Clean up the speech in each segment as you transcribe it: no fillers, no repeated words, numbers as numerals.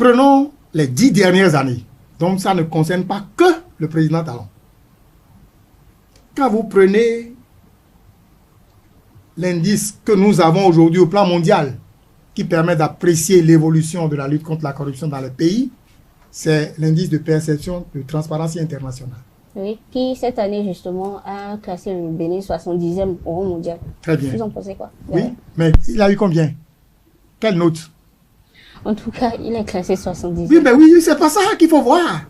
Prenons les 10 dernières années. Donc, ça ne concerne pas que le président Talon. Quand vous prenez l'indice que nous avons aujourd'hui au plan mondial, qui permet d'apprécier l'évolution de la lutte contre la corruption dans le pays, c'est l'indice de perception de Transparency International. Oui, qui cette année justement a classé le Bénin 70e au rang mondial. Très bien. Vous en pensez quoi? Oui, mais il a eu combien? Quelle note? En tout cas, il est classé 70e. Oui, mais oui, c'est pas ça qu'il faut voir.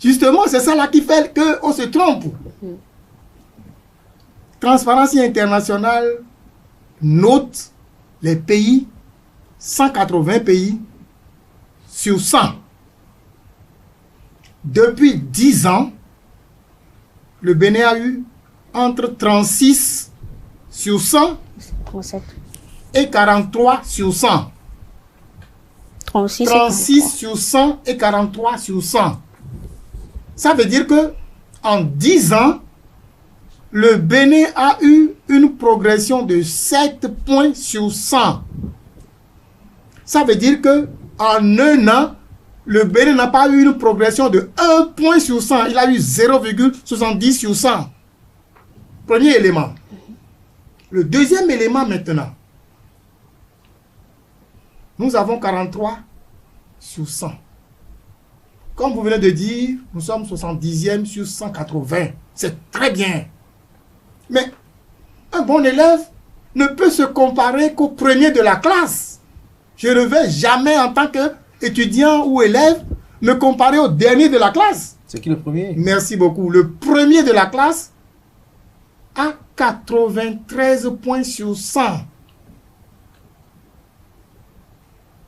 Justement, c'est ça là qui fait qu'on se trompe. Transparency International note les pays, 180 pays sur 100. Depuis 10 ans, le Bénin a eu entre 36 sur 100 37. et 43 sur 100. 36 sur 100 et 43 sur 100. Ça veut dire que en 10 ans, le Bénin a eu une progression de 7 points sur 100. Ça veut dire que en un an, le Bénin n'a pas eu une progression de 1 point sur 100. Il a eu 0,70 sur 100. Premier élément. Le deuxième élément maintenant. Nous avons 43 sur 100. Comme vous venez de dire, nous sommes 70e sur 180. C'est très bien. Mais un bon élève ne peut se comparer qu'au premier de la classe. Je ne vais jamais, en tant qu'étudiant ou élève, me comparer au dernier de la classe. C'est qui le premier? Merci beaucoup. Le premier de la classe a 93 points sur 100.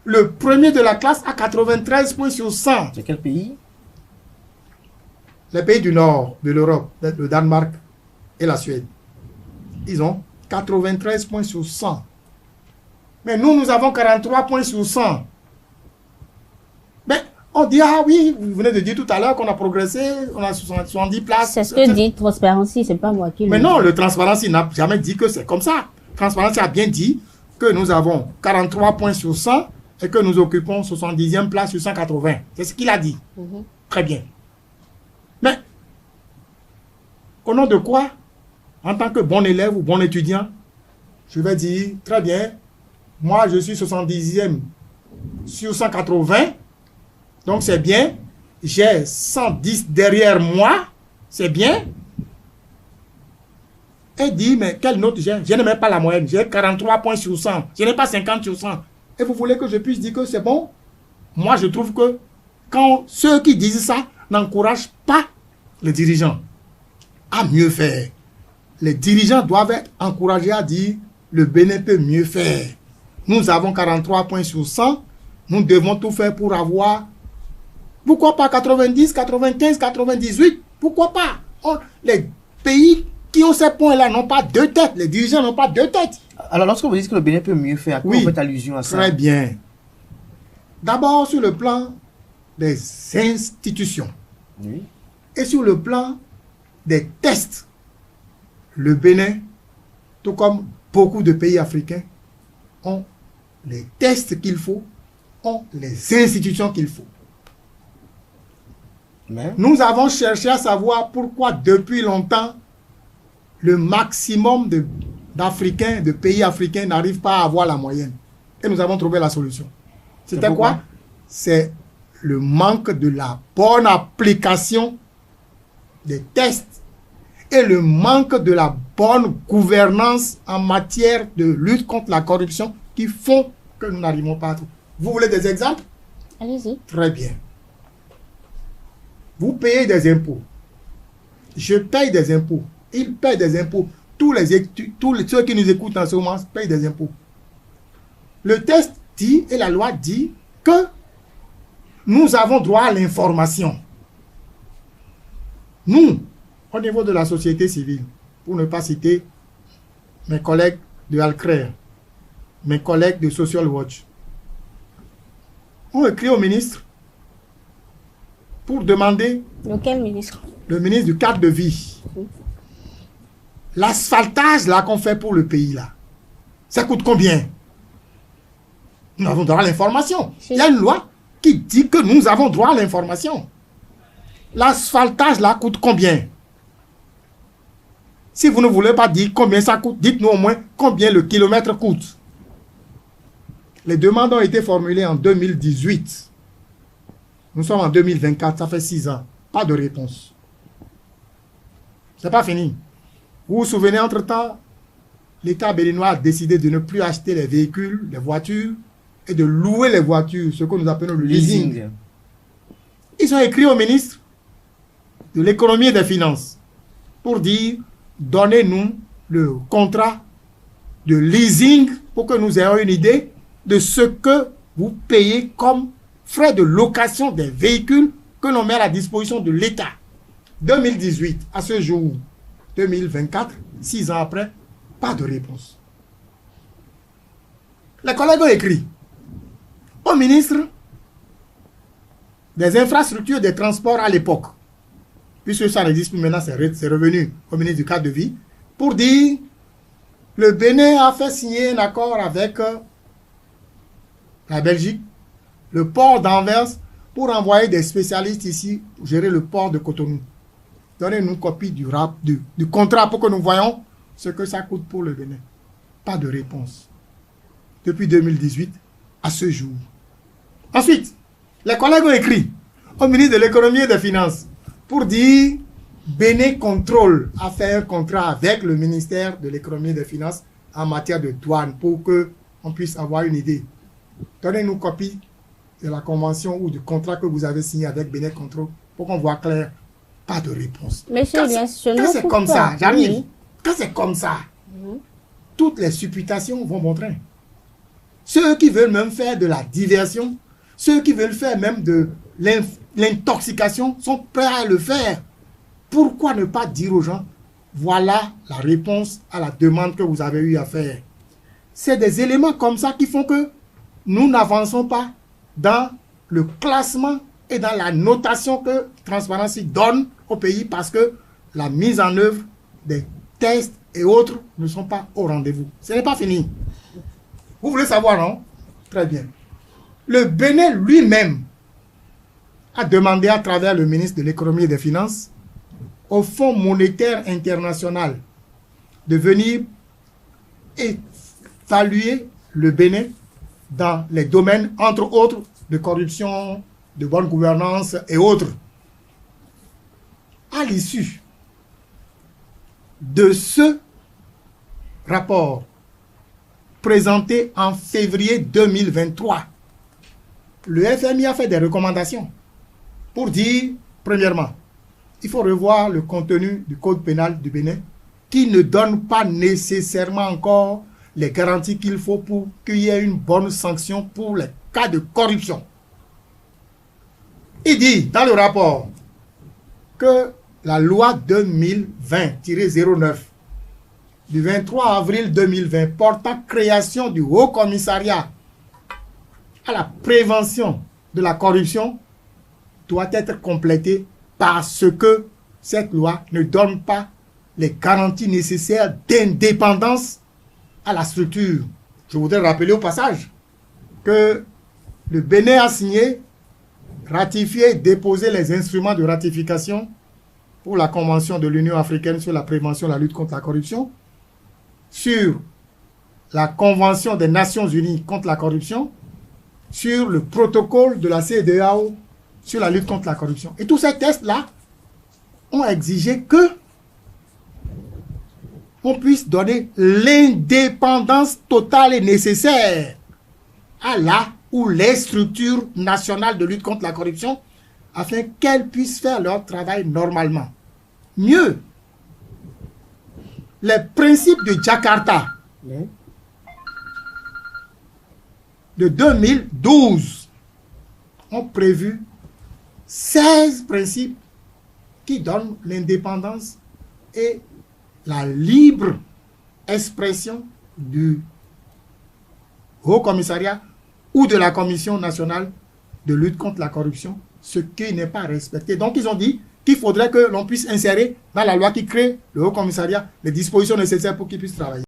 Le premier de la classe a 93 points sur 100. C'est quel pays? Les pays du nord de l'Europe, le Danemark et la Suède, ils ont 93 points sur 100. Mais nous avons 43 points sur 100. Mais on dit, ah oui, vous venez de dire tout à l'heure qu'on a progressé, on a 70 places. C'est ce que dit Transparency, c'est pas moi qui le dis. Mais non, le Transparency n'a jamais dit que c'est comme ça. Transparency a bien dit que nous avons 43 points sur 100 et que nous occupons 70e place sur 180. C'est ce qu'il a dit. Très bien. Mais, au nom de quoi, en tant que bon élève ou bon étudiant, je vais dire, très bien, moi je suis 70e sur 180, donc c'est bien, j'ai 110 derrière moi, c'est bien. Et dit, mais quelle note j'ai? Je n'ai même pas la moyenne, j'ai 43 points sur 100, je n'ai pas 50 sur 100. Et vous voulez que je puisse dire que c'est bon? Moi je trouve que quand ceux qui disent ça n'encouragent pas les dirigeants à mieux faire. Les dirigeants doivent être encouragés à dire le Bénin peut mieux faire. Nous avons 43 points sur 100. Nous devons tout faire pour avoir, pourquoi pas 90, 95, 98? Pourquoi pas? Les pays qui ont ces points-là n'ont pas deux têtes. Les dirigeants n'ont pas deux têtes. Alors, lorsque vous dites que le Bénin peut mieux faire, à quoi vous faites allusion à ça? Très bien. D'abord, sur le plan des institutions. Oui. Et sur le plan des tests. Le Bénin, tout comme beaucoup de pays africains, ont les tests qu'il faut, ont les institutions qu'il faut. Mais nous avons cherché à savoir pourquoi depuis longtemps le maximum d'Africains, de pays africains n'arrivent pas à avoir la moyenne. Et nous avons trouvé la solution. C'était quoi? C'est le manque de la bonne application des tests et le manque de la bonne gouvernance en matière de lutte contre la corruption qui font que nous n'arrivons pas à tout. Vous voulez des exemples? Allez-y. Très bien. Vous payez des impôts. Je paye des impôts. Ils payent des impôts. Tous ceux qui nous écoutent en ce moment payent des impôts. Le test dit et la loi dit que nous avons droit à l'information. Nous, au niveau de la société civile, pour ne pas citer mes collègues de Alcrer, mes collègues de Social Watch, ont écrit au ministre pour demander... Lequel ministre? Le ministre du cadre de vie. L'asphaltage là qu'on fait pour le pays là, ça coûte combien? Nous avons droit à l'information. Il y a une loi qui dit que nous avons droit à l'information. L'asphaltage là coûte combien? Si vous ne voulez pas dire combien ça coûte, dites-nous au moins combien le kilomètre coûte. Les demandes ont été formulées en 2018. Nous sommes en 2024, ça fait 6 ans. Pas de réponse. C'est pas fini. Vous vous souvenez, entre-temps, l'État béninois a décidé de ne plus acheter les véhicules, les voitures, et de louer les voitures, ce que nous appelons le leasing. Ils ont écrit au ministre de l'économie et des finances pour dire, donnez-nous le contrat de leasing pour que nous ayons une idée de ce que vous payez comme frais de location des véhicules que l'on met à la disposition de l'État. 2018, à ce jour, 2024, 6 ans après, pas de réponse. Les collègues ont écrit au ministre des infrastructures des transports à l'époque, puisque ça n'existe plus maintenant, c'est revenu au ministre du cadre de vie, pour dire le Bénin a fait signer un accord avec la Belgique, le port d'Anvers, pour envoyer des spécialistes ici pour gérer le port de Cotonou. Donnez-nous une copie du contrat pour que nous voyons ce que ça coûte pour le Bénin. Pas de réponse. Depuis 2018 à ce jour. Ensuite, les collègues ont écrit au ministre de l'économie et des finances pour dire Bénin Contrôle a fait un contrat avec le ministère de l'économie et des finances en matière de douane pour qu'on puisse avoir une idée. Donnez-nous une copie de la convention ou du contrat que vous avez signé avec Bénin Control pour qu'on voit clair. Pas de réponse. Monsieur, quand c'est comme ça, j'arrive. Quand c'est comme ça, toutes les supputations vont bon train. Ceux qui veulent même faire de la diversion, ceux qui veulent faire même de l'intoxication sont prêts à le faire. Pourquoi ne pas dire aux gens, voilà la réponse à la demande que vous avez eu à faire. C'est des éléments comme ça qui font que nous n'avançons pas dans le classement et dans la notation que Transparency donne au pays parce que la mise en œuvre des tests et autres ne sont pas au rendez-vous. Ce n'est pas fini. Vous voulez savoir, non? Très bien. Le Bénin lui-même a demandé à travers le ministre de l'économie et des finances au Fonds monétaire international de venir évaluer le Bénin dans les domaines, entre autres, de corruption, de bonne gouvernance et autres. À l'issue de ce rapport présenté en février 2023, le FMI a fait des recommandations pour dire, premièrement, il faut revoir le contenu du code pénal du Bénin qui ne donne pas nécessairement encore les garanties qu'il faut pour qu'il y ait une bonne sanction pour les cas de corruption. Il dit dans le rapport que la loi 2020-09 du 23 avril 2020 portant création du Haut Commissariat à la prévention de la corruption doit être complétée parce que cette loi ne donne pas les garanties nécessaires d'indépendance à la structure. Je voudrais rappeler au passage que le Bénin a signé, ratifié et déposé les instruments de ratification pour la Convention de l'Union africaine sur la prévention et la lutte contre la corruption, sur la Convention des Nations unies contre la corruption, sur le protocole de la CEDEAO sur la lutte contre la corruption. Et tous ces tests-là ont exigé que on puisse donner l'indépendance totale et nécessaire à la ou les structures nationales de lutte contre la corruption afin qu'elles puissent faire leur travail normalement. Mieux, les principes de Jakarta de 2012 ont prévu 16 principes qui donnent l'indépendance et la libre expression du Haut Commissariat ou de la Commission nationale de lutte contre la corruption, ce qui n'est pas respecté. Donc ils ont dit qu'il faudrait que l'on puisse insérer dans la loi qui crée le Haut Commissariat les dispositions nécessaires pour qu'il puisse travailler.